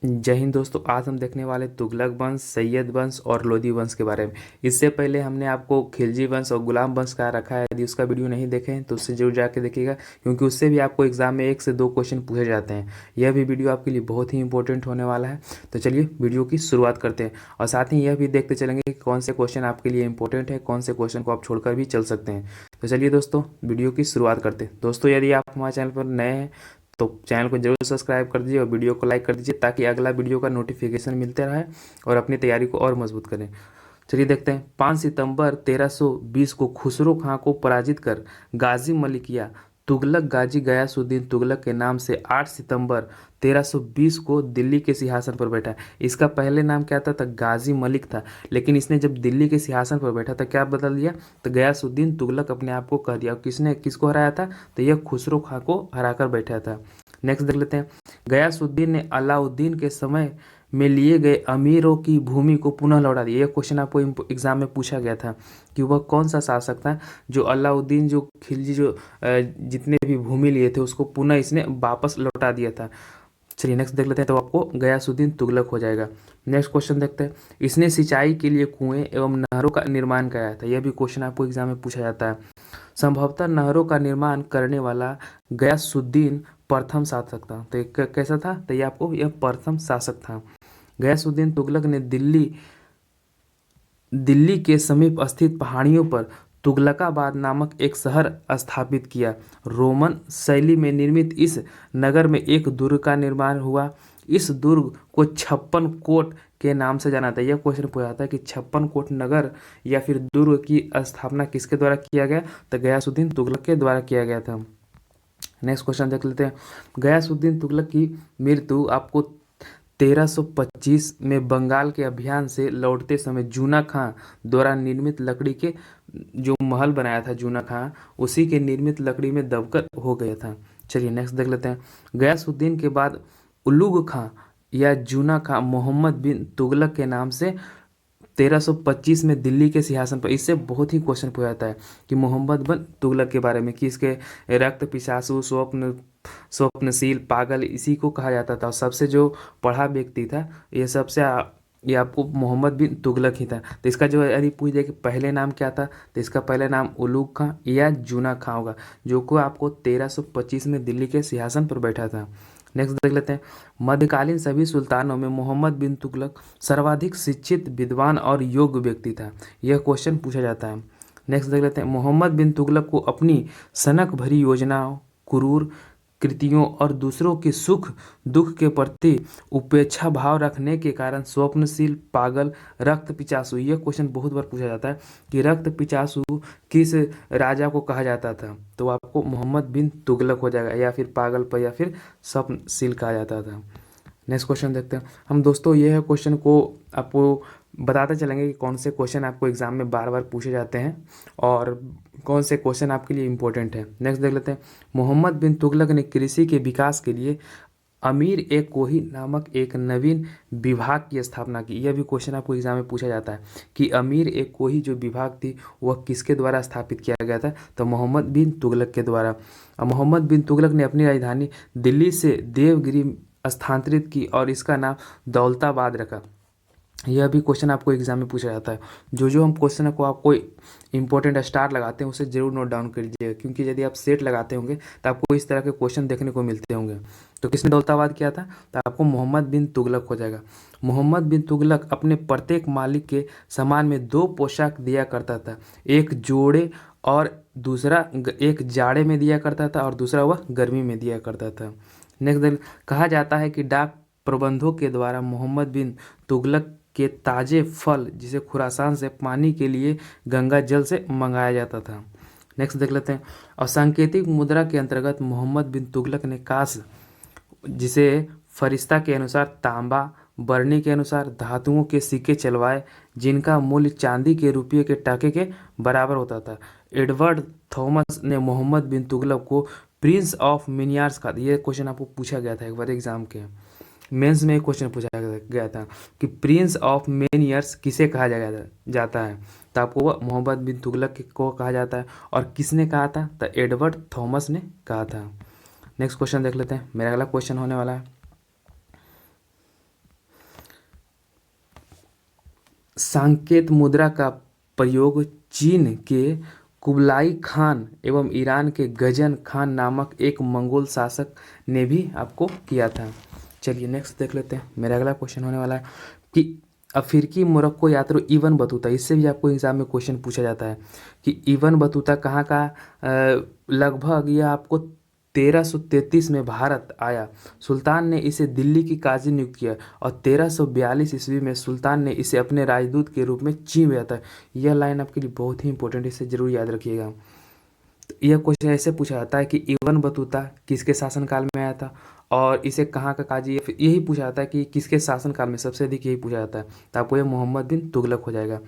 जय हिंद दोस्तों। आज हम देखने वाले तुगलक वंश, सैयद वंश और लोधी वंश के बारे में। इससे पहले हमने आपको खिलजी वंश और गुलाम वंश का रखा है। यदि उसका वीडियो नहीं देखें तो उससे जरूर जाके देखिएगा, क्योंकि उससे भी आपको एग्जाम में 1 से 2 क्वेश्चन पूछे जाते हैं। यह भी वीडियो आपके लिए बहुत ही इंपॉर्टेंट होने वाला है। तो चलिए वीडियो की शुरुआत करते हैं, और साथ ही यह भी देखते चलेंगे कि कौन से क्वेश्चन आपके लिए इंपॉर्टेंट है, कौन से क्वेश्चन को आप छोड़कर भी चल सकते हैं। तो चलिए दोस्तों वीडियो की शुरुआत करते हैं। दोस्तों यदि आप हमारे चैनल पर नए हैं तो चैनल को जरूर सब्सक्राइब कर दीजिए और वीडियो को लाइक कर दीजिए, ताकि अगला वीडियो का नोटिफिकेशन मिलते रहे और अपनी तैयारी को और मजबूत करें। चलिए देखते हैं। 5 सितंबर 1320 को खुसरो खां को पराजित कर गाजी मलिकिया तुगलक गाजी गयासुद्दीन तुगलक के नाम से 8 सितंबर 1320 को दिल्ली के सिंहासन पर बैठा। इसका पहले नाम क्या था? गाजी मलिक था, लेकिन इसने जब दिल्ली के सिंहासन पर बैठा था क्या बदल दिया? तो गयासुद्दीन तुगलक अपने आप को कह दिया। किसने किसको हराया था? तो यह खुसरो खां को हराकर बैठा था। नेक्स्ट देख लेते हैं। गयासुद्दीन ने अलाउद्दीन के समय में लिए गए अमीरों की भूमि को पुनः लौटा दिया। यह क्वेश्चन आपको एग्जाम में पूछा गया था कि वह कौन सा शासक था जो अलाउद्दीन जो खिलजी जो जितने भी भूमि लिए थे उसको पुनः इसने वापस लौटा दिया था। चलिए नेक्स्ट देख लेते हैं, तो आपको गयासुद्दीन तुगलक हो जाएगा। नेक्स्ट क्वेश्चन देखते हैं। इसने सिंचाई के लिए कुएं एवं नहरों का निर्माण कराया था। यह भी क्वेश्चन आपको एग्जाम में पूछा जाता है। संभवतः नहरों का निर्माण करने वाला गयासुद्दीन प्रथम शासक था। तो ये कैसा था? तो ये आपको यह प्रथम शासक था। गयासुद्दीन तुगलक ने दिल्ली दिल्ली के समीप स्थित पहाड़ियों पर तुगलकाबाद नामक एक शहर स्थापित किया। रोमन शैली में निर्मित इस नगर में एक दुर्ग का निर्माण हुआ। इस दुर्ग को 56 कोट के नाम से जाना था। यह क्वेश्चन पूछा जाता है कि 56 कोट नगर या फिर दुर्ग की स्थापना किसके द्वारा किया गया? तो गयासुद्दीन तुगलक के द्वारा किया गया था। नेक्स्ट क्वेश्चन देख लेते हैं। गयासुद्दीन तुगलक की मृत्यु आपको 1325 में बंगाल के अभियान से लौटते समय जूना खां द्वारा निर्मित लकड़ी के जो महल बनाया था जूना खां, उसी के निर्मित लकड़ी में दबकर हो गया था। चलिए नेक्स्ट देख लेते हैं। गयासुद्दीन के बाद उलुग खां या जूना खां मोहम्मद बिन तुगलक के नाम से 1325 में दिल्ली के सिंहासन पर। इससे बहुत ही क्वेश्चन पूछा जाता है कि मोहम्मद बिन तुगलक के बारे में कि इसके रक्त पिशासु स्वप्नशील पागल इसी को कहा जाता था। और सबसे जो पढ़ा व्यक्ति था ये ये आपको मोहम्मद बिन तुगलक ही था। तो इसका जो यदि पूछ दिया कि पहले नाम क्या था, तो इसका पहले नाम उलूग खां या जूना खां होगा, जो को आपको 1325 में दिल्ली के सिंहासन पर बैठा था। नेक्स्ट देख लेते हैं। मध्यकालीन सभी सुल्तानों में मोहम्मद बिन तुगलक सर्वाधिक शिक्षित, विद्वान और योग्य व्यक्ति था। यह क्वेश्चन पूछा जाता है। नेक्स्ट देख लेते हैं। मोहम्मद बिन तुगलक को अपनी सनक भरी योजनाओं, क्रूर कृतियों और दूसरों के सुख दुख के प्रति उपेक्षा भाव रखने के कारण स्वप्नशील, पागल, रक्त पिचासु, यह क्वेश्चन बहुत बार पूछा जाता है कि रक्त पिचासु किस राजा को कहा जाता था? तो आपको मोहम्मद बिन तुगलक हो जाएगा, या फिर पागल पर या फिर स्वप्नशील कहा जाता था। नेक्स्ट क्वेश्चन देखते हैं हम दोस्तों। यह क्वेश्चन को आपको बताते चलेंगे कि कौन से क्वेश्चन आपको एग्जाम में बार बार पूछे जाते हैं और कौन से क्वेश्चन आपके लिए इंपॉर्टेंट है। नेक्स्ट देख लेते हैं। मोहम्मद बिन तुगलक ने कृषि के विकास के लिए अमीर ए कोही नामक एक नवीन विभाग की स्थापना की। यह भी क्वेश्चन आपको एग्जाम में पूछा जाता है कि अमीर ए कोही जो विभाग थी वह किसके द्वारा स्थापित किया गया था? तो मोहम्मद बिन तुगलक के द्वारा। और मोहम्मद बिन तुगलक ने अपनी राजधानी दिल्ली से देवगिरी स्थानांतरित की और इसका नाम दौलताबाद रखा। यह भी क्वेश्चन आपको एग्जाम में पूछा जाता है। जो हम क्वेश्चन को आपको इंपॉर्टेंट स्टार लगाते हैं उसे जरूर नोट डाउन कर लीजिएगा, क्योंकि यदि आप सेट लगाते होंगे तो आपको इस तरह के क्वेश्चन देखने को मिलते होंगे। तो किसने दौलताबाद किया था? तो आपको मोहम्मद बिन तुगलक हो जाएगा। मोहम्मद बिन तुगलक अपने प्रत्येक मालिक के सामान में 2 पोशाक दिया करता था। एक जोड़े और दूसरा एक जाड़े में दिया करता था और दूसरा वह गर्मी में दिया करता था। नेक्स्ट कहा जाता है कि डाक प्रबंधों के द्वारा मोहम्मद बिन तुगलक के ताजे फल जिसे खुरासान से पानी के लिए गंगा जल से मंगाया जाता था। नेक्स्ट देख लेते हैं। और सांकेतिक मुद्रा के अंतर्गत मोहम्मद बिन तुगलक ने कांस्य, जिसे फरिश्ता के अनुसार तांबा, बरनी के अनुसार धातुओं के सिक्के चलवाए, जिनका मूल्य चांदी के रुपये के टके के बराबर होता था। एडवर्ड थॉमस ने मोहम्मद बिन तुगलक को प्रिंस ऑफ मिनियार्स कहा। यह क्वेश्चन आपको पूछा गया था एक बार एग्जाम के मेंस में। एक क्वेश्चन पूछा गया था कि प्रिंस ऑफ मेनियर्स किसे कहा जाता है? तो आपको वह मोहम्मद बिन तुगलक को कहा जाता है। और किसने कहा था? तो एडवर्ड थॉमस ने कहा था। नेक्स्ट क्वेश्चन देख लेते हैं। मेरा अगला क्वेश्चन होने वाला है सांकेत मुद्रा का प्रयोग चीन के कुबलाई खान एवं ईरान के गजन खान नामक एक मंगोल शासक ने भी आपको किया था। चलिए नेक्स्ट देख लेते हैं। मेरा अगला क्वेश्चन होने वाला है कि अफ्रीकी मोरक्को यात्री इब्न बतूता, इससे भी आपको एग्जाम में क्वेश्चन पूछा जाता है कि इब्न बतूता कहाँ का लगभग यह आपको 1333 में भारत आया। सुल्तान ने इसे दिल्ली की काजी नियुक्त किया और 1342 ईस्वी में सुल्तान ने इसे अपने राजदूत के रूप में चीन भेजा था। यह लाइन आपके लिए बहुत ही इंपॉर्टेंट है, इसे जरूर याद रखिएगा। तो यह क्वेश्चन ऐसे पूछा जाता है कि इब्न बतूता किसके शासनकाल में आया था और इसे कहाँ का काजी, यही पूछा जाता है कि किसके शासनकाल में, सबसे अधिक यही पूछा जाता है। तो आपको यह मोहम्मद बिन तुगलक हो जाएगा।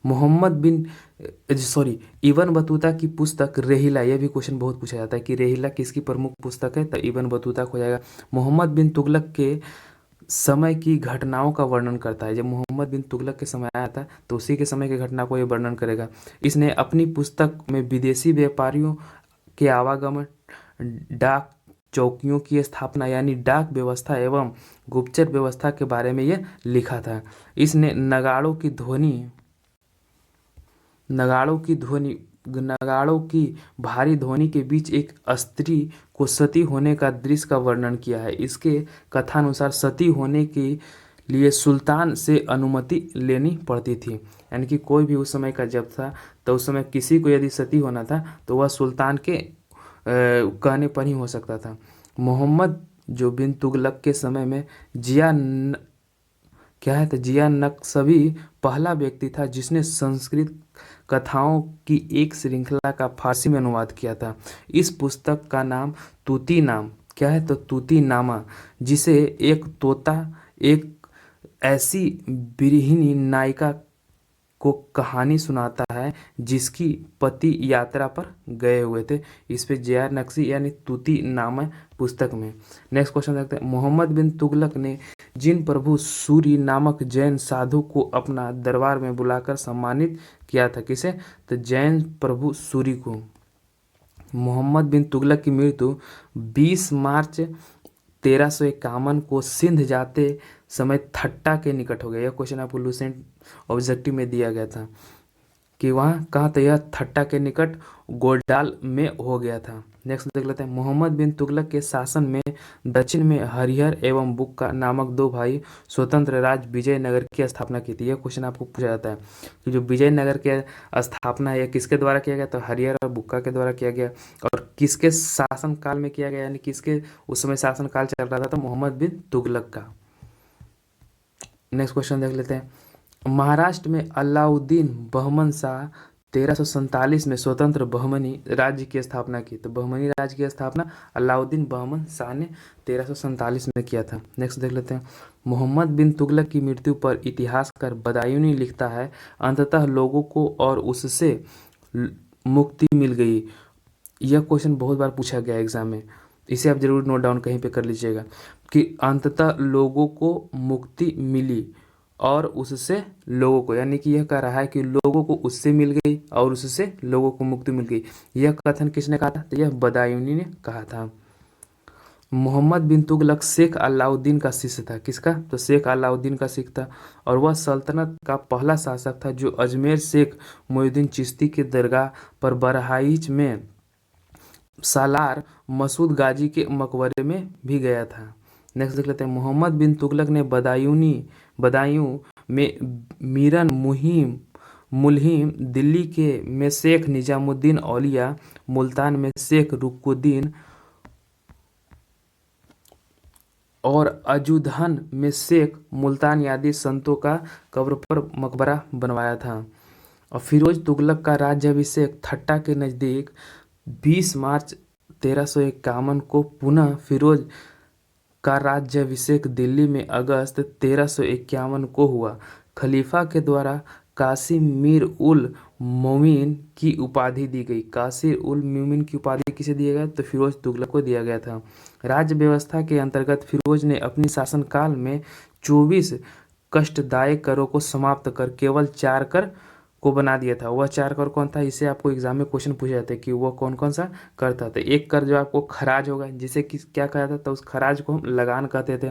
मोहम्मद बिन सॉरी इब्न बतूता की पुस्तक रेहिला, यह भी क्वेश्चन बहुत पूछा जाता है कि रेहिला किसकी प्रमुख पुस्तक है, तो इब्न बतूता हो जाएगा। मोहम्मद बिन तुगलक के समय की घटनाओं का वर्णन करता है। जब मोहम्मद बिन तुगलक के समय आया था तो उसी के समय की घटना को ये वर्णन करेगा। इसने अपनी पुस्तक में विदेशी व्यापारियों के आवागमन, डाक चौकियों की स्थापना यानी डाक व्यवस्था एवं गुप्तचर व्यवस्था के बारे में यह लिखा था। इसने नगाड़ों की भारी ध्वनि के बीच एक स्त्री को सती होने का दृश्य का वर्णन किया है। इसके कथानुसार सती होने के लिए सुल्तान से अनुमति लेनी पड़ती थी, यानी कि कोई भी उस समय का जब था तो उस समय किसी को यदि सती होना था तो वह सुल्तान के कहने पर ही हो सकता था। मोहम्मद जो बिन तुगलक के समय में जिया नक्शबी पहला व्यक्ति था जिसने संस्कृत कथाओं की एक श्रृंखला का फारसी में अनुवाद किया था। इस पुस्तक का नाम तूती नाम क्या है, तो तूती नामा, जिसे एक तोता एक ऐसी बिरहिनी नायिका को कहानी सुनाता है जिसकी पति यात्रा पर गए हुए थे। इस पे JR नक्शी यानी तूती नामा पुस्तक में। नेक्स्ट क्वेश्चन देखते हैं। मोहम्मद बिन तुगलक ने जिन प्रभु सूरी नामक जैन साधु को अपना दरबार में बुलाकर सम्मानित किया था, किसे, तो जैन प्रभु सूरी को। मोहम्मद बिन तुगलक की मृत्यु 20 मार्च 1351 को सिंध जाते समय थट्टा के निकट हो गया। यह क्वेश्चन आपको लूसेंट ऑब्जेक्टिव में दिया गया था कि वहाँ कहाँ, तो यह थट्टा के निकट गोडाल में हो गया था। नेक्स्ट देख लेते हैं। मोहम्मद बिन तुगलक के शासन में दक्षिण में हरिहर एवं बुक्का नामक दो भाई स्वतंत्र राज्य विजयनगर की स्थापना की थी। यह क्वेश्चन आपको पूछा जाता है कि जो विजयनगर के स्थापना है यह किसके द्वारा किया गया, तो हरिहर और बुक्का के द्वारा किया गया। और किसके शासन काल में किया गया, यानी किसके उस समय शासन काल चल रहा था, तो मोहम्मद बिन तुगलक का। नेक्स्ट क्वेश्चन देख लेते हैं। महाराष्ट्र में अलाउद्दीन बहमन शाह 1347 में स्वतंत्र बहमनी राज्य की स्थापना की। तो बहमनी राज्य की स्थापना अलाउद्दीन बहमन शाह ने 1347 में किया था। नेक्स्ट देख लेते हैं। मोहम्मद बिन तुगलक की मृत्यु पर इतिहासकार बदायूनी लिखता है, अंततः लोगों को और उससे मुक्ति मिल गई। यह क्वेश्चन बहुत बार पूछा गया एग्जाम में, इसे आप जरूर नोट डाउन कहीं पे कर लीजिएगा कि अंततः लोगों को मुक्ति मिली और उससे लोगों को, यानी कि यह कह रहा है कि लोगों को उससे मिल गई और उससे लोगों को मुक्ति मिल गई। यह कथन किसने कहा था, तो यह बदायूनी ने कहा था। मोहम्मद बिन तुगलक शेख अलाउद्दीन का शिष्य था। किसका, तो शेख अलाउद्दीन का शिष्य था और वह सल्तनत का पहला शासक था जो अजमेर शेख मोहिउद्दीन चिश्ती के दरगाह पर बहराइच में सालार मसूद गाजी के मकबरे में भी गया था। नेक्स्ट देख लेते हैं। मोहम्मद बिन तुगलक ने बदायूं में मीरन मुल्हिम, दिल्ली के में शेख निजामुद्दीन औलिया, मुल्तान में शेख रुकुद्दीन और अजूधन में शेख मुल्तान आदि संतों का कब्र पर मकबरा बनवाया था। और फिरोज तुगलक का राज्याभिषेक थट्टा के नज़दीक 20 मार्च 1351 को पुनः फिरोज का राज्याभिषेक दिल्ली में अगस्त 1351 को हुआ। खलीफा के द्वारा कासिमीर उल मोमिन की उपाधि दी गई। कासिर उल मोमिन की उपाधि किसे दिया गया, तो फिरोज तुगलक को दिया गया था। राज्य व्यवस्था के अंतर्गत फिरोज ने अपनी शासनकाल में 24 कष्टदायक करों को समाप्त कर केवल 4 कर को बना दिया था। वह 4 कर कौन था? इसे आपको एग्जाम में क्वेश्चन पूछे जाते हैं कि वह कौन कौन सा कर था। तो एक कर जो आपको खराज होगा, जिसे किस क्या कहा जाता था? उस खराज को हम लगान कहते थे।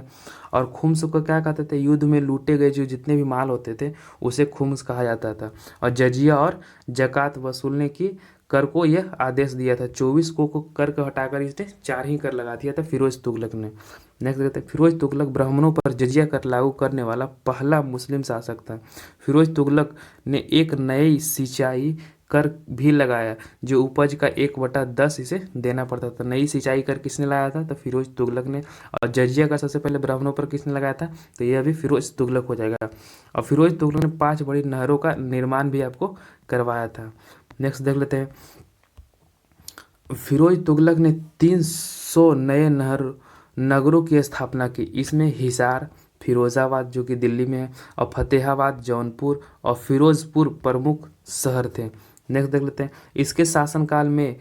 और खुम्स को क्या कहते थे? युद्ध में लूटे गए जो जितने भी माल होते थे उसे खुम्स कहा जाता था। और जजिया और जकात वसूलने की कर को यह आदेश दिया था। 24 को कर को हटाकर इसने 4 ही कर लगा दिया था फिरोज तुगलक ने। नेक्स्ट देखते हैं, फिरोज तुगलक ब्राह्मणों पर जजिया कर लागू करने वाला पहला मुस्लिम शासक था। फिरोज तुगलक ने एक नई सिंचाई कर भी लगाया जो उपज का 1/10 इसे देना पड़ता था। नई सिंचाई कर किसने लगाया था? तो फिरोज तुगलक ने। और जजिया का सबसे पहले ब्राह्मणों पर किसने लगाया था? तो यह भी फिरोज तुगलक हो जाएगा। और फिरोज तुगलक ने 5 बड़ी नहरों का निर्माण भी आपको करवाया था। नेक्स्ट देख लेते हैं, फिरोज तुगलक ने 300 नए नगरों की स्थापना की। इसमें हिसार, फिरोजाबाद जो कि दिल्ली में है, और फतेहाबाद, जौनपुर और फिरोजपुर प्रमुख शहर थे। नेक्स्ट देख लेते हैं, इसके शासनकाल में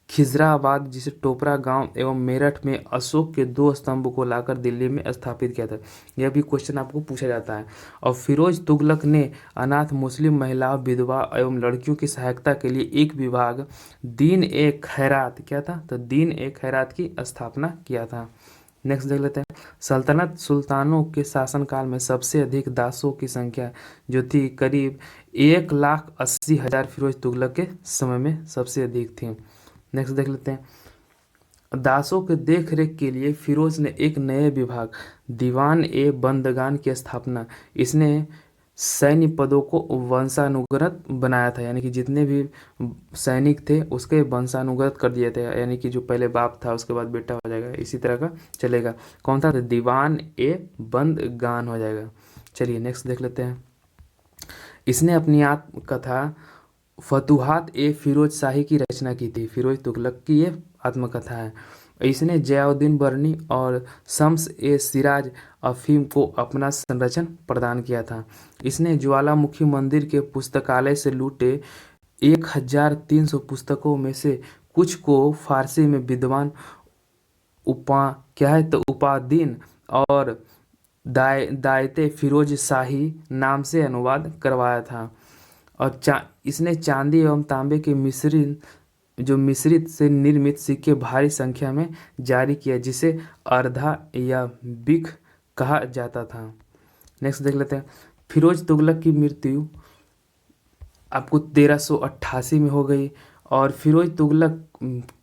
खिजराबाद जिसे टोपरा गांव एवं मेरठ में अशोक के 2 स्तंभ को लाकर दिल्ली में स्थापित किया था। यह भी क्वेश्चन आपको पूछा जाता है। और फिरोज तुगलक ने अनाथ मुस्लिम महिलाओं, विधवा एवं लड़कियों की सहायता के लिए एक विभाग दीन ए खैरात क्या था? तो दीन ए खैरात की स्थापना किया था। नेक्स्ट देख लेते हैं, सल्तनत सुल्तानों के शासनकाल में सबसे अधिक दासों की संख्या जो थी करीब 1,80,000 फिरोज तुगलक के समय में सबसे अधिक थी। नेक्स्ट देख लेते हैं, दासों के देख रेख के लिए फिरोज ने एक नए विभाग दीवान ए बंदगान की स्थापना। इसने सैन्य पदों को वंशानुगत बनाया था, यानी कि जितने भी सैनिक थे उसके वंशानुगत कर दिए थे, यानी कि जो पहले बाप था उसके बाद बेटा हो जाएगा, इसी तरह का चलेगा। कौन था? तो दीवान ए बंदगान हो जाएगा। चलिए नेक्स्ट देख लेते हैं, इसने अपनी आत्मकथा फतुहात ए फिरोज शाही की रचना की थी। फिरोज तुगलक की ये आत्मकथा है। इसने जयाउद्दीन बर्नी और शम्स ए सिराज अफीम को अपना संरक्षण प्रदान किया था। इसने ज्वालामुखी मंदिर के पुस्तकालय से लूटे 1,300 पुस्तकों में से कुछ को फारसी में विद्वान उपा क्या है तो उपादीन और दायते फिरोज शाही नाम से अनुवाद करवाया था। और इसने चांदी एवं तांबे के मिश्रित से निर्मित सिक्के भारी संख्या में जारी किया, जिसे अर्धा या बिख कहा जाता था। नेक्स्ट देख लेते हैं, फिरोज तुगलक की मृत्यु आपको 1388 में हो गई। और फिरोज तुगलक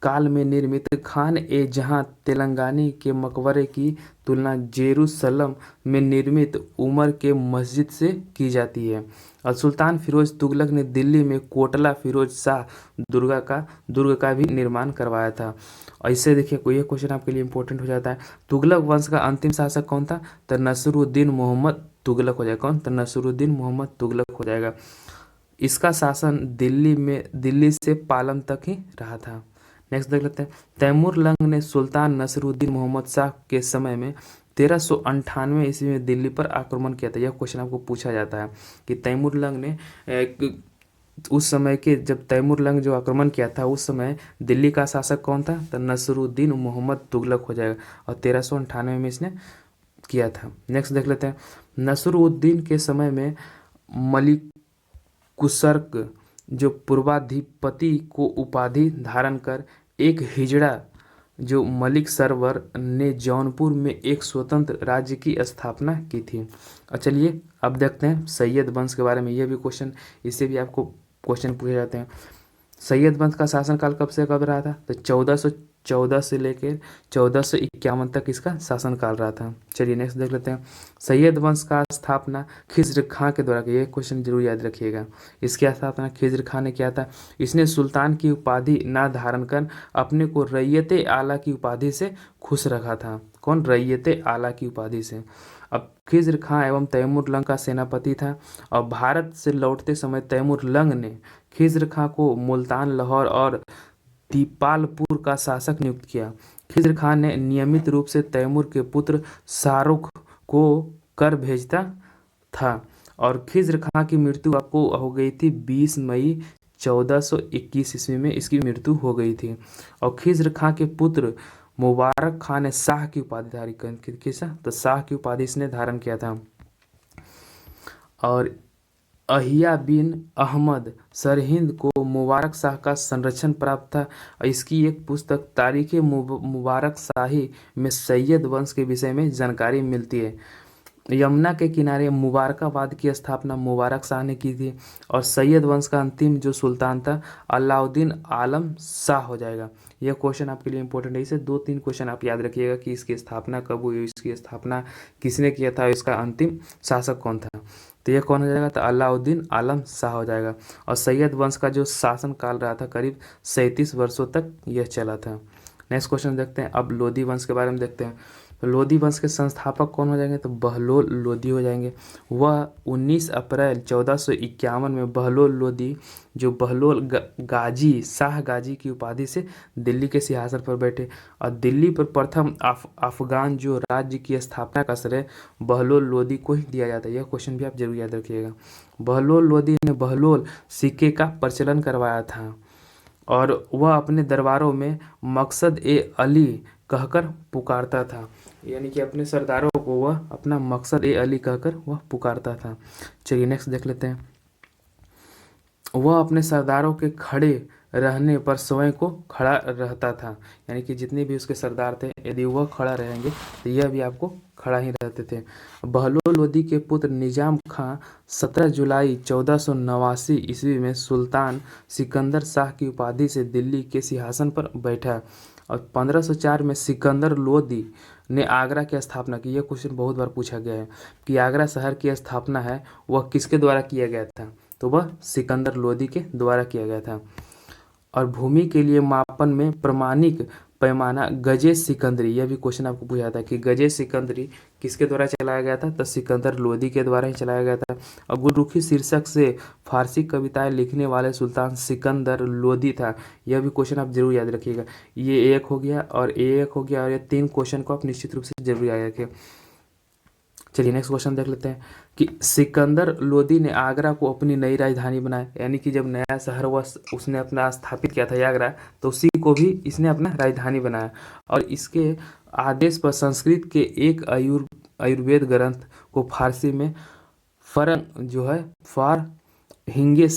काल में निर्मित खान ए जहां तेलंगानी के मकबरे की तुलना जेरूसलम में निर्मित उमर के मस्जिद से की जाती है। और सुल्तान फिरोज तुगलक ने दिल्ली में कोटला फिरोज शाह दुर्ग का भी निर्माण करवाया था। और इससे देखिए कोई एक क्वेश्चन आपके लिए इंपॉर्टेंट हो जाता है, तुगलक वंश का अंतिम शासक कौन था? तो नसरुद्दीन मोहम्मद तुगलक हो जाएगा। कौन? तो नसरुद्दीन मोहम्मद तुगलक हो जाएगा। इसका शासन दिल्ली से पालम तक ही रहा था। नेक्स्ट देख लेते हैं, तैमूर लंग ने सुल्तान नसरुद्दीन मोहम्मद शाह के समय में 1398 ईस्वी में दिल्ली पर आक्रमण किया था। यह क्वेश्चन आपको पूछा जाता है कि तैमूर लंग ने उस समय के जब तैमूर लंग जो आक्रमण किया था उस समय दिल्ली का शासक कौन था? तो नसरुद्दीन मोहम्मद तुगलक हो जाएगा। और 1398 में इसने किया था। नेक्स्ट देख लेते हैं, नसरुद्दीन के समय में मलिक कुसर्क जो पूर्वाधिपति को उपाधि धारण कर एक हिजड़ा जो मलिक सरवर ने जौनपुर में एक स्वतंत्र राज्य की स्थापना की थी। और चलिए अब देखते हैं सैयद वंश के बारे में। ये भी क्वेश्चन, इससे भी आपको क्वेश्चन पूछे जाते हैं। सैयद वंश का शासनकाल कब से कब रहा था? तो 1414 से लेकर 1451 तक इसका शासनकाल रहा था। चलिए नेक्स्ट देख लेते हैं, सैयद वंश का स्थापना खिज्र खां के द्वारा। ये क्वेश्चन जरूर याद रखिएगा, इसकी स्थापना खिज्र खां ने किया था। इसने सुल्तान की उपाधि न धारण कर अपने को रैयते आला की उपाधि से खुश रखा था। कौन? रैयते आला की उपाधि से। अब खिज्र खां एवं तैमूर लंग का सेनापति था। और भारत से लौटते समय तैमूर लंग ने खिज्र खां को मुल्तान, लाहौर और दीपालपुर का शासक नियुक्त किया। खिज्र खान ने नियमित रूप से तैमूर के पुत्र शाहरुख को कर भेजता था। और खिज्र खां की मृत्यु आपको हो गई थी 20 मई 1421 ईस्वी में इसकी मृत्यु हो गई थी। और खिज्र खां के पुत्र मुबारक खान ने शाह की उपाधि धारी किसा तो शाह की उपाधि इसने धारण किया था। और अहिया बिन अहमद सरहिंद को मुबारक शाह का संरक्षण प्राप्त था। इसकी एक पुस्तक तारीख़ मुबारक शाही में सैयद वंश के विषय में जानकारी मिलती है। यमुना के किनारे मुबारकाबाद की स्थापना मुबारक शाह ने की थी। और सैयद वंश का अंतिम जो सुल्तान था अलाउद्दीन आलम शाह हो जाएगा। यह क्वेश्चन आपके लिए इंपॉर्टेंट है। इसे 2-3 क्वेश्चन आप याद रखिएगा कि इसकी स्थापना कब हुई, इसकी स्थापना किसने किया था, इसका अंतिम शासक कौन था। तो यह कौन हो जाएगा, तो अलाउद्दीन आलम शाह हो जाएगा। और सैयद वंश का जो शासन काल रहा था करीब 37 वर्षों तक यह चला था। नेक्स्ट क्वेश्चन देखते हैं। अब लोधी वंश के बारे में देखते हैं। तो लोधी वंश के संस्थापक कौन हो जाएंगे, तो बहलोल लोधी हो जाएंगे। वह 19 अप्रैल 1451 में बहलोल लोधी जो बहलोल गाजी शाह गाजी की उपाधि से दिल्ली के सिंहासन पर बैठे। और दिल्ली पर प्रथम अफगान जो राज्य की स्थापना का श्रेय बहलोल लोधी को ही दिया जाता है। यह क्वेश्चन भी आप जरूर याद रखिएगा। बहलोल लोधी ने बहलोल सिक्के का प्रचलन करवाया था और वह अपने दरबारों में मकसद ए अली कहकर पुकारता था। यानी कि अपने सरदारों को वह अपना मकसद ए अली कहकर वह पुकारता था। चलिए नेक्स्ट देख लेते हैं। वह अपने सरदारों के खड़े रहने पर स्वयं को खड़ा रहता था। यानी कि जितने भी उसके सरदार थे यदि वह खड़ा रहेंगे तो यह भी आपको खड़ा ही रहते थे। बहलोल लोधी के पुत्र निजाम खां 17 जुलाई 1489 ईस्वी में सुल्तान सिकंदर शाह की उपाधि से दिल्ली के सिंहासन पर बैठा। और 1504 में सिकंदर लोधी ने आगरा की स्थापना की। यह क्वेश्चन बहुत बार पूछा गया है कि आगरा शहर की स्थापना है वह किसके द्वारा किया गया था, तो वह सिकंदर लोधी के द्वारा किया गया था। और भूमि के लिए मापन में प्रमाणिक पैमाना गजे सिकंदरी, यह भी क्वेश्चन आपको पूछा था कि गजे सिकंदरी किसके द्वारा चलाया गया था, तो सिकंदर लोधी के द्वारा ही चलाया गया था। और गुरुखी शीर्षक से फारसी कविताएं लिखने वाले सुल्तान सिकंदर लोधी था। यह भी क्वेश्चन आप जरूर याद रखिएगा। ये एक हो गया और एक हो गया और ये 3 क्वेश्चन को आप निश्चित रूप से जरूर याद रखिए। चलिए नेक्स्ट क्वेश्चन देख लेते हैं कि सिकंदर लोधी ने आगरा को अपनी नई राजधानी बनाया। यानी कि जब नया शहर वह उसने अपना स्थापित किया था आगरा, तो उसी को भी इसने अपना राजधानी बनाया। और इसके आदेश पर संस्कृत के एक आयुर्वेद ग्रंथ को फारसी में फरंग जो है फार हिंगे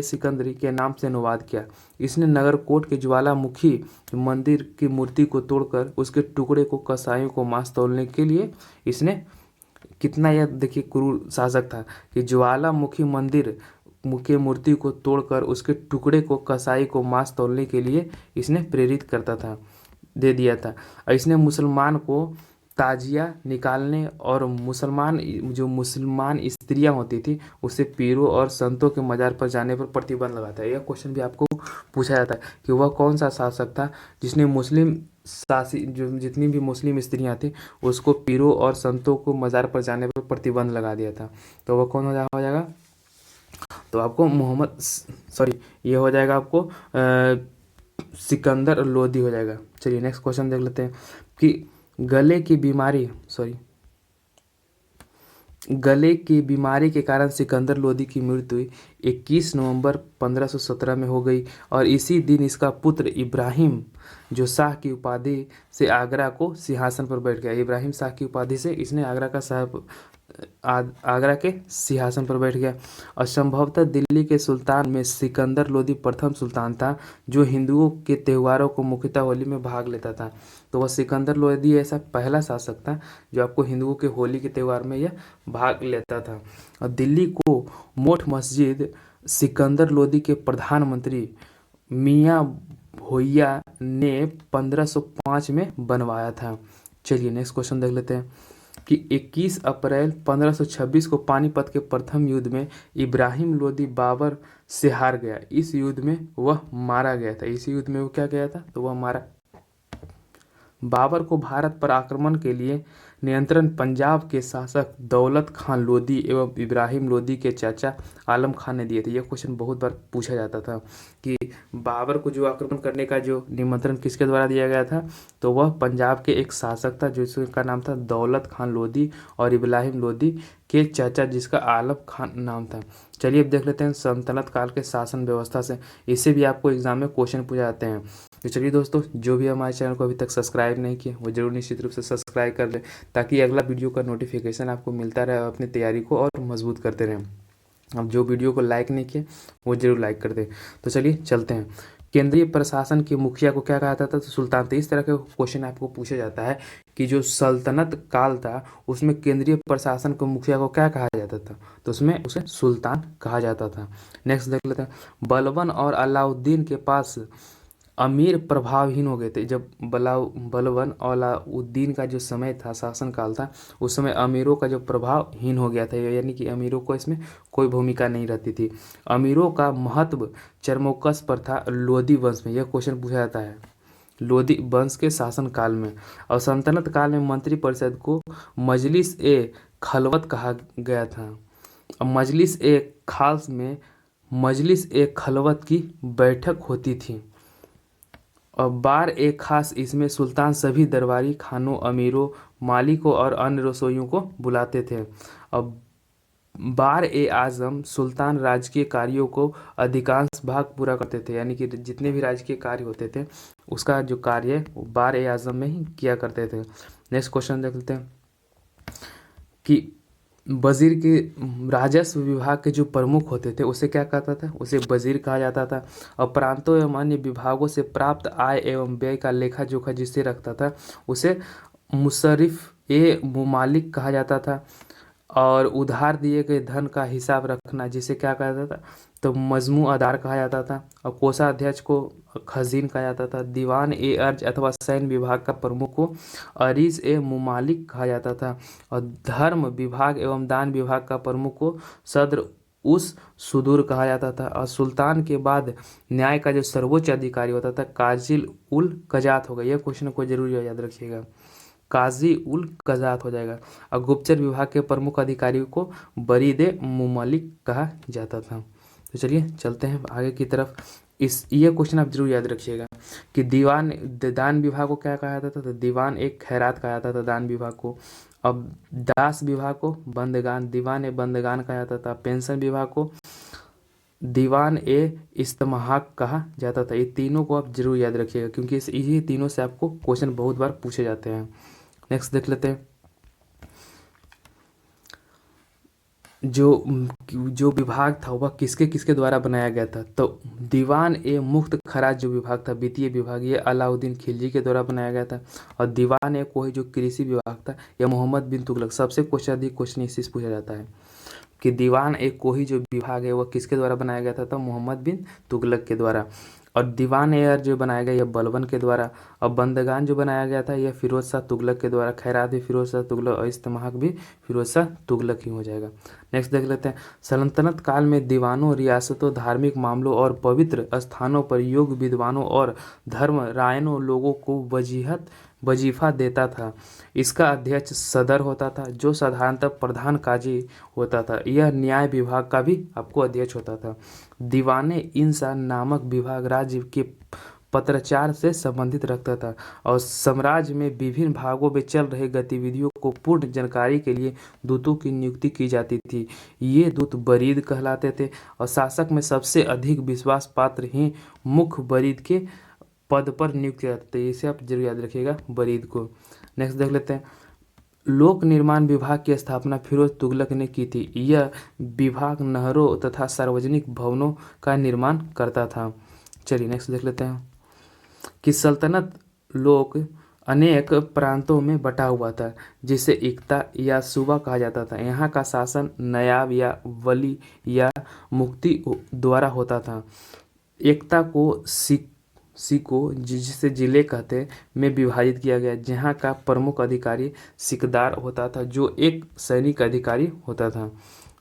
सिकंदरी के नाम से अनुवाद किया। इसने नगरकोट के ज्वालामुखी मंदिर की मूर्ति को तोड़कर उसके टुकड़े को कसाईयों को मांस तौलने के लिए इसने कितना, यह देखिए क्रूर शासक था कि ज्वालामुखी मंदिर की मूर्ति को तोड़कर उसके टुकड़े को कसाई को मांस तौलने के लिए इसने प्रेरित करता था, दे दिया था। और इसने मुसलमान को ताजिया निकालने और मुसलमान स्त्रियां होती थी उससे पीरों और संतों के मजार पर जाने पर प्रतिबंध लगाता है। यह क्वेश्चन भी आपको पूछा जाता है कि वह कौन सा शासक था जिसने जितनी भी मुस्लिम स्त्रियां थी उसको पीरों और संतों को मजार पर जाने पर प्रतिबंध लगा दिया था। तो वह कौन हो जाएगा, तो आपको ये हो जाएगा आपको सिकंदर लोधी हो जाएगा। चलिए नेक्स्ट क्वेश्चन देख लेते हैं कि गले की बीमारी के कारण सिकंदर लोधी की मृत्यु 21 नवंबर 1517 में हो गई। और इसी दिन इसका पुत्र इब्राहिम जो शाह की उपाधि से आगरा को सिंहासन पर बैठ गया। इब्राहिम शाह की उपाधि से इसने आगरा के सिंहासन पर बैठ गया। और संभवतः दिल्ली के सुल्तान में सिकंदर लोधी प्रथम सुल्तान था जो हिंदुओं के त्योहारों को मुख्यतः होली में भाग लेता था। तो वह सिकंदर लोधी ऐसा पहला शासक था जो आपको हिंदुओं के होली के त्यौहार में यह भाग लेता था। और दिल्ली को मोठ मस्जिद सिकंदर लोधी के प्रधानमंत्री मियाँ भोइया ने 1505 में बनवाया था। चलिए नेक्स्ट क्वेश्चन देख लेते हैं कि 21 अप्रैल 1526 को पानीपत के प्रथम युद्ध में इब्राहिम लोधी बाबर से हार गया। इस युद्ध में वह मारा गया था। इस युद्ध में वो क्या गया था, तो वह मारा। बाबर को भारत पर आक्रमण के लिए नियंत्रण पंजाब के शासक दौलत खान लोधी एवं इब्राहिम लोधी के चाचा आलम खान ने दिए थे। यह क्वेश्चन बहुत बार पूछा जाता था कि बाबर को जो आक्रमण करने का जो निमंत्रण किसके द्वारा दिया गया था, तो वह पंजाब के एक शासक था जिसका नाम था दौलत खान लोधी और इब्राहिम लोधी के चाचा जिसका आलम खान नाम था। चलिए अब देख लेते हैं सल्तनत काल के शासन व्यवस्था से, इससे भी आपको एग्जाम में क्वेश्चन पूछे जाते हैं। तो चलिए दोस्तों, जो भी हमारे चैनल को अभी तक सब्सक्राइब नहीं किए वो जरूर निश्चित रूप से सब्सक्राइब कर लें ताकि अगला वीडियो का नोटिफिकेशन आपको मिलता रहे और अपनी तैयारी को और मजबूत करते रहें। अब जो वीडियो को लाइक नहीं किए वो जरूर लाइक कर दे। तो चलिए चलते हैं। केंद्रीय प्रशासन के मुखिया को क्या कहा जाता था? तो सुल्तान। तो इस तरह के क्वेश्चन आपको पूछा जाता है कि जो सल्तनत काल था उसमें केंद्रीय प्रशासन के मुखिया को क्या कहा जाता था? तो उसमें उसे सुल्तान कहा जाता था। नेक्स्ट देख लेते हैं। बलबन और अलाउद्दीन के पास अमीर प्रभावहीन हो गए थे। जब बलबन और अलाउद्दीन का जो समय था, शासनकाल था, उस समय अमीरों का जो प्रभावहीन हो गया था, यानी कि अमीरों को इसमें कोई भूमिका नहीं रहती थी। अमीरों का महत्व चरमोकस पर था लोधी वंश में। यह क्वेश्चन पूछा जाता है लोधी वंश के शासन काल में। और सल्तनत काल में मंत्री परिषद को मजलिस ए खलवत कहा गया था। अब मजलिस ए खास में मजलिस ए खलवत की बैठक होती थी। और बार ए खास, इसमें सुल्तान सभी दरबारी खानों, अमीरों, मालिकों और अन्य रसोइयों को बुलाते थे। अब बार ए आजम, सुल्तान राजकीय कार्यों को अधिकांश भाग पूरा करते थे, यानी कि जितने भी राजकीय कार्य होते थे उसका जो कार्य है वो बार ए आजम में ही किया करते थे। नेक्स्ट क्वेश्चन देख लेते हैं कि वजीर के राजस्व विभाग के जो प्रमुख होते थे उसे क्या कहता था? उसे वजीर कहा जाता था। और प्रांतों एवं अन्य विभागों से प्राप्त आय एवं व्यय का लेखा जोखा जिसे रखता था उसे मुशर्रिफ ए मुमालिक कहा जाता था। और उधार दिए गए धन का हिसाब रखना जिसे क्या कहा जाता था? तो मजमू अदार कहा जाता था। और कोषाध्यक्ष को खजीन कहा जाता था। दीवान ए अर्ज अथवा सैन्य विभाग का प्रमुख को अरीज ए मुमालिक कहा जाता था। और धर्म विभाग एवं दान विभाग का प्रमुख को सद्र उस सुदूर कहा जाता था। और सुल्तान के बाद न्याय का जो सर्वोच्च अधिकारी होता था काजिल उल कजात होगा। यह क्वेश्चन को जरूर याद रखिएगा, काजी उल कजात हो जाएगा। और गुप्तचर विभाग के प्रमुख अधिकारी को बरीद मुमलिक कहा जाता था। तो चलिए चलते हैं आगे की तरफ। ये क्वेश्चन आप जरूर याद रखिएगा कि दान विभाग को क्या कहा जाता था? तो दीवान एक खैरात कहा जाता था दान विभाग को। अब दास विभाग को बंदगान, दीवान ए बंदगान कहा जाता था। पेंशन विभाग को दीवान ए इस्तेमाहक कहा जाता था। ये तीनों को आप जरूर याद रखिएगा क्योंकि इसी तीनों से आपको क्वेश्चन बहुत बार पूछे जाते हैं। नेक्स्ट देख लेते हैं। जो विभाग था वह किसके किसके द्वारा बनाया गया था? तो दीवान ए मुफ्त खराज जो विभाग था, वित्तीय विभाग, ये अलाउद्दीन खिलजी के द्वारा बनाया गया था। और दीवान ए कोही जो कृषि विभाग था यह मोहम्मद बिन तुगलक। सबसे अधिक क्वेश्चन इसी से पूछा जाता है कि दीवान ए कोही जो विभाग है वह किसके द्वारा बनाया गया था? तो मोहम्मद बिन तुगलक के द्वारा। और दीवान ए जो बनाया गया यह बलबन के द्वारा। और बंदगान जो बनाया गया था यह फिरोज शाह तुगलक के द्वारा। खैरात भी फिरोज शाह तुगलक और इस्तेमाहक भी फिरोज शाह तुगलक ही हो जाएगा। नेक्स्ट देख लेते हैं। सल्तनत काल में दीवानों, रियासतों, धार्मिक मामलों और पवित्र स्थानों पर योग विद्वानों और धर्मरायनों लोगों को वजीफा देता था। इसका अध्यक्ष सदर होता था जो साधारणतः प्रधान काजी होता था। यह न्याय विभाग का भी आपको अध्यक्ष होता था। दीवाने इंसा नामक विभाग राज्य के पत्राचार से संबंधित रखता था और साम्राज्य में विभिन्न भागों में चल रहे गतिविधियों को पूर्ण जानकारी के लिए दूतों की नियुक्ति की जाती थी। ये दूत बरीद कहलाते थे और शासक में सबसे अधिक विश्वास पात्र ही मुख्य बरीद के पद पर नियुक्त किया जाता है। इसे आप जरूर याद रखिएगा बरीद को। नेक्स्ट देख लेते हैं। लोक निर्माण विभाग की स्थापना फिरोज तुगलक ने की थी। यह विभाग नहरों तथा सार्वजनिक भवनों का निर्माण करता था। चलिए नेक्स्ट देख लेते हैं कि सल्तनत लोक अनेक प्रांतों में बटा हुआ था जिसे इक्ता या सूबा कहा जाता था। यहाँ का शासन नयाब या वली या मुफ्ती द्वारा होता था। एकता को सिको जिसे जिले कहते में विभाजित किया गया, जहाँ का प्रमुख अधिकारी सिकदार होता था जो एक सैनिक अधिकारी होता था।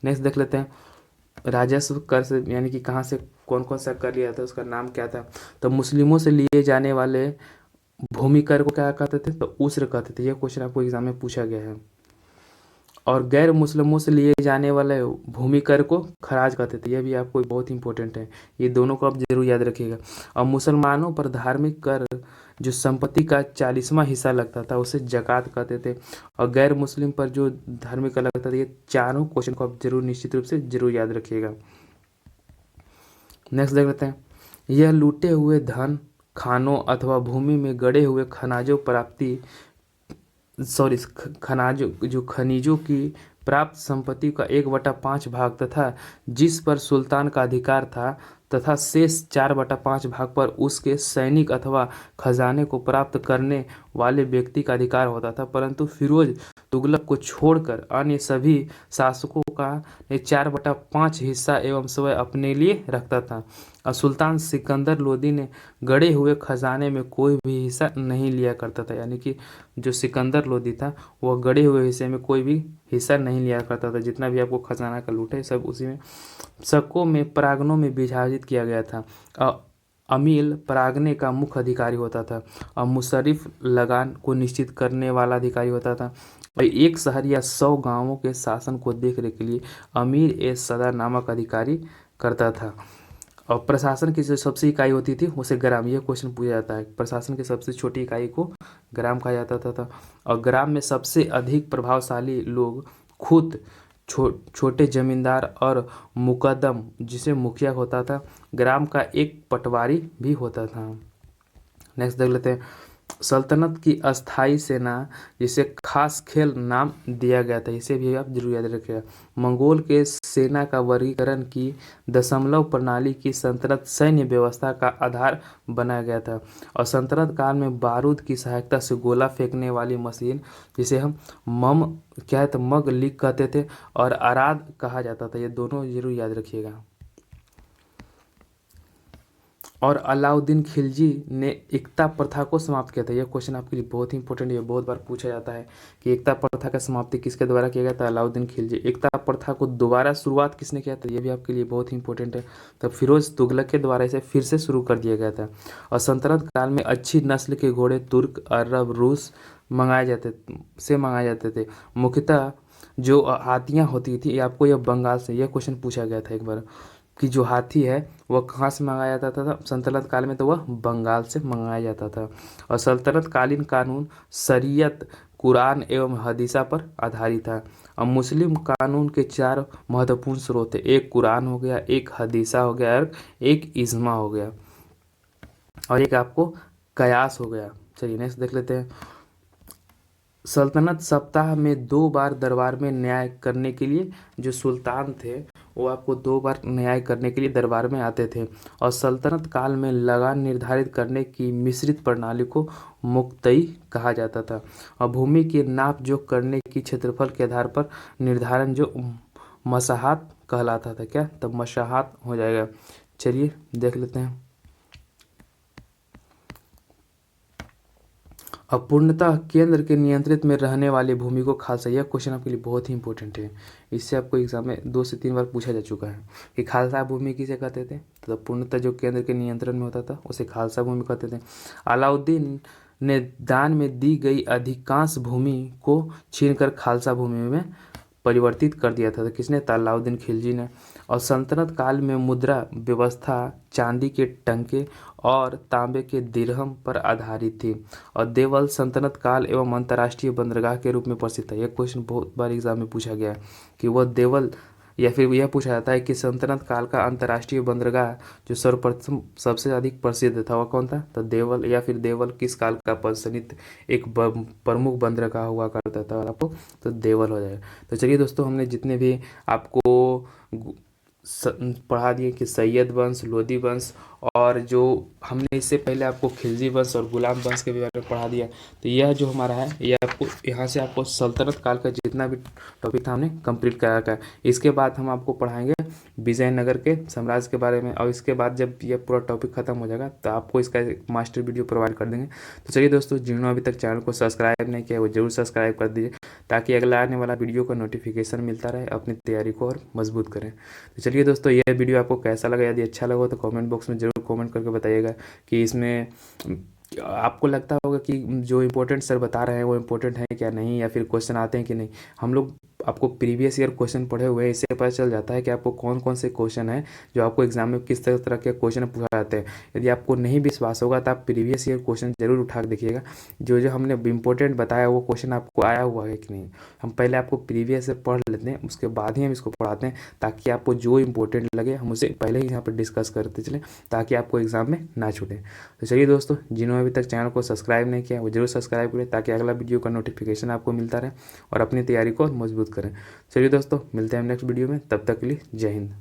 नेक्स्ट देख लेते हैं। राजस्व कर से यानी कि कहाँ से कौन कौन सा कर लिया था, उसका नाम क्या था? तो मुस्लिमों से लिए जाने वाले भूमि कर को क्या कहते थे? तो उस्र कहते थे। यह क्वेश्चन आपको एग्जाम में पूछा गया है। और गैर मुस्लिमों से लिए जाने वाले भूमि कर को खराज कहते थे। यह भी आपको बहुत इंपॉर्टेंट है, ये दोनों को आप जरूर याद रखिएगा। और मुसलमानों पर धार्मिक कर जो संपत्ति का 40वां हिस्सा लगता था उसे जकात कहते थे। और गैर मुस्लिम पर जो धार्मिक कर लगता था, ये चारों क्वेश्चन को आप जरूर निश्चित रूप से जरूर याद रखिएगा। नेक्स्ट देख लेते हैं। यह लूटे हुए धन, खानों अथवा भूमि में गड़े हुए खनिजों की प्राप्त संपत्ति का 1/5 भाग तथा जिस पर सुल्तान का अधिकार था तथा शेष 4/5 भाग पर उसके सैनिक अथवा खजाने को प्राप्त करने वाले व्यक्ति का अधिकार होता था। परंतु फिरोज तुगलक को छोड़कर अन्य सभी शासकों का 4/5 हिस्सा एवं स्वयं अपने लिए रखता था। और सुल्तान सिकंदर लोदी ने गड़े हुए खजाने में कोई भी हिस्सा नहीं लिया करता था, यानी कि जो सिकंदर लोदी था वह गड़े हुए हिस्से में कोई भी हिस्सा नहीं लिया करता था। जितना भी आपको खजाना का लूट है सब उसी में शकों में परागनों में विभाजित किया गया था। अमील परागने का मुख्य अधिकारी होता था और मुशर्रिफ लगान को निश्चित करने वाला अधिकारी होता था। और एक शहर या 100 गांवों के शासन को देखने के लिए अमीर ए सदर नामक अधिकारी करता था। और प्रशासन की जो सबसे इकाई होती थी उसे ग्राम, यह क्वेश्चन पूछा जाता है। प्रशासन की सबसे छोटी इकाई को ग्राम कहा जाता था। और ग्राम में सबसे अधिक प्रभावशाली लोग खुद छोटे जमींदार और मुकद्दम जिसे मुखिया होता था, ग्राम का एक पटवारी भी होता था। नेक्स्ट देख लेते हैं, सल्तनत की अस्थाई सेना जिसे खास खेल नाम दिया गया था, इसे भी आप जरूर याद रखिएगा। मंगोल के सेना का वर्गीकरण की दशमलव प्रणाली की सल्तनत सैन्य व्यवस्था का आधार बनाया गया था। और सल्तनत काल में बारूद की सहायता से गोला फेंकने वाली मशीन जिसे हम क्या है तो मग लीक कहते थे और आराद कहा जाता था, ये दोनों जरूर याद रखिएगा। और अलाउद्दीन खिलजी ने एकता प्रथा को समाप्त किया था, यह क्वेश्चन आपके लिए बहुत ही इंपॉर्टेंट है, बहुत बार पूछा जाता है कि एकता प्रथा का समाप्ति किसके द्वारा किया गया था, अलाउद्दीन खिलजी। एकता प्रथा को दोबारा शुरुआत किसने किया था, यह भी आपके लिए बहुत ही इंपॉर्टेंट है, तो फिरोज तुगलक के द्वारा इसे फिर से शुरू कर दिया गया था। और सल्तनत काल में अच्छी नस्ल के घोड़े तुर्क, अरब, रूस मंगाए जाते थे। मुख्यतः जो हाथियाँ होती थी, आपको यह बंगाल से, यह क्वेश्चन पूछा गया था एक बार कि जो हाथी है वह कहाँ से मंगाया जाता था सल्तनत काल में, तो वह बंगाल से मंगाया जाता था। और सल्तनत कालीन कानून शरीयत, कुरान एवं हदीसा पर आधारित था। और मुस्लिम कानून के 4 महत्वपूर्ण स्रोत थे, एक कुरान हो गया, एक हदीसा हो गया और एक इज्मा हो गया और एक आपको कयास हो गया। चलिए नेक्स्ट देख लेते हैं, सल्तनत सप्ताह में 2 बार दरबार में न्याय करने के लिए, जो सुल्तान थे वो आपको 2 बार न्याय करने के लिए दरबार में आते थे। और सल्तनत काल में लगान निर्धारित करने की मिश्रित प्रणाली को मुक्तई कहा जाता था। और भूमि की नाप जोख करने की क्षेत्रफल के आधार पर निर्धारण जो मसाहात कहलाता था, क्या तब मसाहात हो जाएगा। चलिए देख लेते हैं, अपूर्णतः केंद्र के नियंत्रित में रहने वाली भूमि को खालसा, यह क्वेश्चन आपके लिए बहुत ही इंपॉर्टेंट है, इससे आपको एग्जाम में 2 से 3 बार पूछा जा चुका है कि खालसा भूमि किसे कहते थे, तो पूर्णतः जो केंद्र के नियंत्रण में होता था उसे खालसा भूमि कहते थे। अलाउद्दीन ने दान में दी गई अधिकांश भूमि को छीनकर खालसा भूमि में परिवर्तित कर दिया था, तो किसने, अलाउद्दीन खिलजी ने। और सल्तनत काल में मुद्रा व्यवस्था चांदी के टंके और तांबे के दिरहम पर आधारित थी। और देवल सल्तनत काल एवं अंतर्राष्ट्रीय बंदरगाह के रूप में प्रसिद्ध था, यह क्वेश्चन बहुत बार एग्जाम में पूछा गया है कि वह देवल, या फिर यह पूछा जाता है कि सल्तनत काल का अंतर्राष्ट्रीय बंदरगाह जो सर्वप्रथम सबसे अधिक प्रसिद्ध था वह कौन था, तो देवल, या फिर देवल किस काल का प्रचलित एक प्रमुख बंदरगाह हुआ करता था आपको, तो देवल हो जाएगा। तो चलिए दोस्तों, हमने जितने भी आपको पढ़ा दिए कि सैयद वंश, लोदी वंश और जो हमने इससे पहले आपको खिलजी वंश और गुलाम वंश के बारे में पढ़ा दिया, तो यह जो हमारा है यह आपको यहाँ से आपको सल्तनत काल का जितना भी टॉपिक था हमने कंप्लीट करा का। इसके बाद हम आपको पढ़ाएंगे विजयनगर के साम्राज्य के बारे में, और इसके बाद जब यह पूरा टॉपिक खत्म हो जाएगा तो आपको इसका एक मास्टर वीडियो प्रोवाइड कर देंगे। तो चलिए दोस्तों, जिन्होंने अभी तक चैनल को सब्सक्राइब नहीं किया वो जरूर सब्सक्राइब कर दीजिए ताकि अगला आने वाला वीडियो का नोटिफिकेशन मिलता रहे, अपनी तैयारी को और मजबूत करें। तो चलिए दोस्तों, यह वीडियो आपको कैसा लगा, यदि अच्छा लगा तो कमेंट बॉक्स में जरूर कमेंट करके बताइएगा कि इसमें आपको लगता होगा कि जो इम्पोर्टेंट सर बता रहे हैं वो इम्पोर्टेंट है क्या नहीं, या फिर क्वेश्चन आते हैं कि नहीं। हम लोग आपको प्रीवियस ईयर क्वेश्चन पढ़े हुए हैं, इससे पता चल जाता है कि आपको कौन कौन से क्वेश्चन हैं जो आपको एग्जाम में किस तरह के क्वेश्चन पूछा जाते हैं। यदि आपको नहीं विश्वास होगा तो आप प्रीवियस ईयर क्वेश्चन जरूर उठा के देखिएगा, जो जो हमने इंपॉर्टेंट बताया वो क्वेश्चन आपको आया हुआ है कि नहीं। हम पहले आपको प्रीवियस से पढ़ लेते हैं, उसके बाद ही हम इसको पढ़ाते हैं ताकि आपको जो इंपॉर्टेंट लगे हम उसे पहले ही यहाँ पर डिस्कस करते चलें ताकि आपको एग्जाम में ना छूटे। तो चलिए दोस्तों, जिन्होंने अभी तक चैनल को सब्सक्राइब नहीं किया वो जरूर सब्सक्राइब करें ताकि अगला वीडियो का नोटिफिकेशन आपको मिलता रहे और अपनी तैयारी को मजबूत करें। चलिए दोस्तों, मिलते हैं नेक्स्ट वीडियो में, तब तक के लिए जय हिंद।